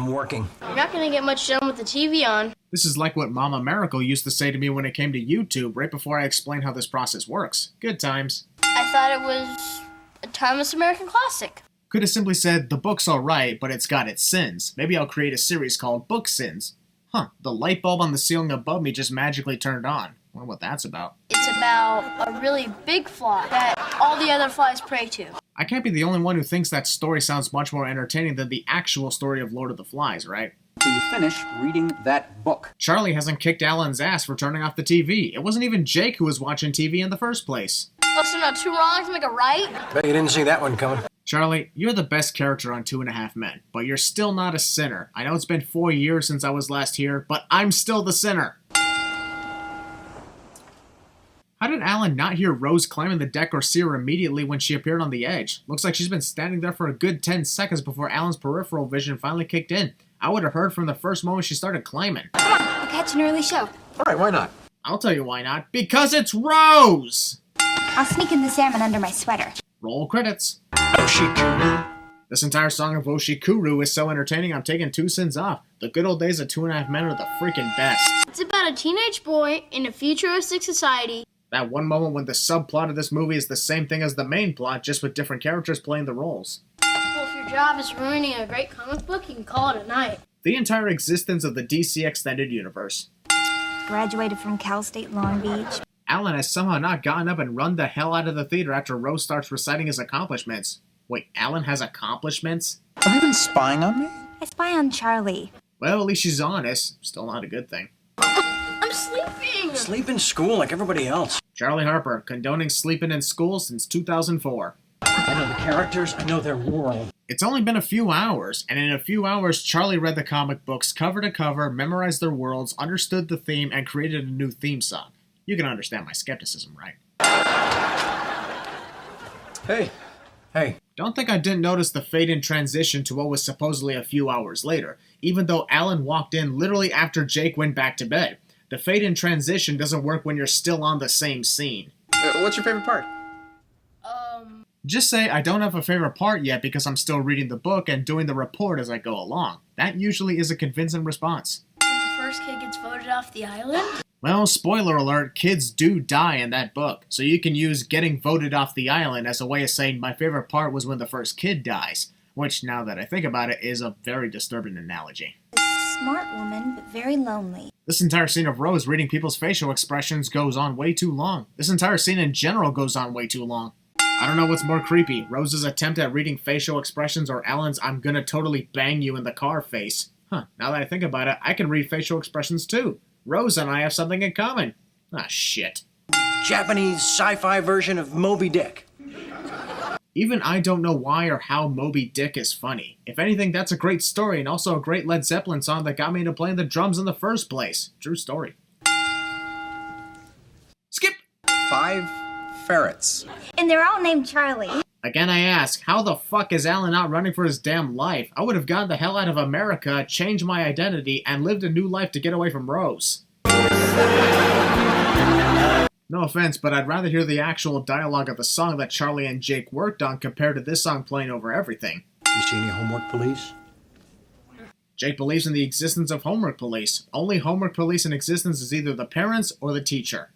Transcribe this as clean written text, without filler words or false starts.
I'm working. You're not gonna get much done with the TV on. This is like what Mama Maracle used to say to me when it came to YouTube right before I explained how this process works. Good times. I thought it was a timeless American classic. Could have simply said, the book's alright, but it's got its sins. Maybe I'll create a series called Book Sins. Huh, the light bulb on the ceiling above me just magically turned on. Wonder what that's about. It's about a really big fly that all the other flies prey to. I can't be the only one who thinks that story sounds much more entertaining than the actual story of Lord of the Flies, right? Till you finish reading that book. Charlie hasn't kicked Alan's ass for turning off the TV. It wasn't even Jake who was watching TV in the first place. Oh, so now 2 wrongs make a right? Bet you didn't see that one coming. Charlie, you're the best character on 2.5 Men, but you're still not a sinner. I know it's been 4 years since I was last here, but I'm still the sinner. How did Alan not hear Rose climbing the deck or see her immediately when she appeared on the edge? Looks like she's been standing there for a good 10 seconds before Alan's peripheral vision finally kicked in. I would have heard from the first moment she started climbing. Come on, we'll catch an early show. All right, why not? I'll tell you why not. Because it's Rose! I'll sneak in the salmon under my sweater. Roll credits. Oshikuru. This entire song of Oshikuru is so entertaining I'm taking 2 sins off. The good old days of 2.5 Men are the freaking best. It's about a teenage boy in a futuristic society. That one moment when the subplot of this movie is the same thing as the main plot, just with different characters playing the roles. Well, if your job is ruining a great comic book, you can call it a night. The entire existence of the DC Extended Universe. Graduated from Cal State Long Beach. Alan has somehow not gotten up and run the hell out of the theater after Rose starts reciting his accomplishments. Wait, Alan has accomplishments? Have you been spying on me? I spy on Charlie. Well, at least she's honest. Still not a good thing. I'm sleeping! Sleep in school like everybody else. Charlie Harper, condoning sleeping in school since 2004. I know the characters, I know their world. It's only been a few hours, and in a few hours, Charlie read the comic books cover to cover, memorized their worlds, understood the theme, and created a new theme song. You can understand my skepticism, right? Hey. Don't think I didn't notice the fade-in transition to what was supposedly a few hours later, even though Alan walked in literally after Jake went back to bed. The fade-in transition doesn't work when you're still on the same scene. What's your favorite part? Just say I don't have a favorite part yet because I'm still reading the book and doing the report as I go along. That usually is a convincing response. When the first kid gets voted off the island? Well, spoiler alert, kids do die in that book, so you can use getting voted off the island as a way of saying my favorite part was when the first kid dies, which, now that I think about it, is a very disturbing analogy. Smart woman, but very lonely. This entire scene of Rose reading people's facial expressions goes on way too long. This entire scene in general goes on way too long. I don't know what's more creepy, Rose's attempt at reading facial expressions or Alan's I'm gonna totally bang you in the car face. Now that I think about it, I can read facial expressions too. Rose and I have something in common. Ah, shit. Japanese sci-fi version of Moby Dick. Even I don't know why or how Moby Dick is funny. If anything, that's a great story and also a great Led Zeppelin song that got me into playing the drums in the first place. True story. Skip! 5 ferrets. And they're all named Charlie. Again, I ask, how the fuck is Alan not running for his damn life? I would have gotten the hell out of America, changed my identity, and lived a new life to get away from Rose. No offense, but I'd rather hear the actual dialogue of the song that Charlie and Jake worked on compared to this song playing over everything. You see any homework police? Jake believes in the existence of homework police. Only homework police in existence is either the parents or the teacher.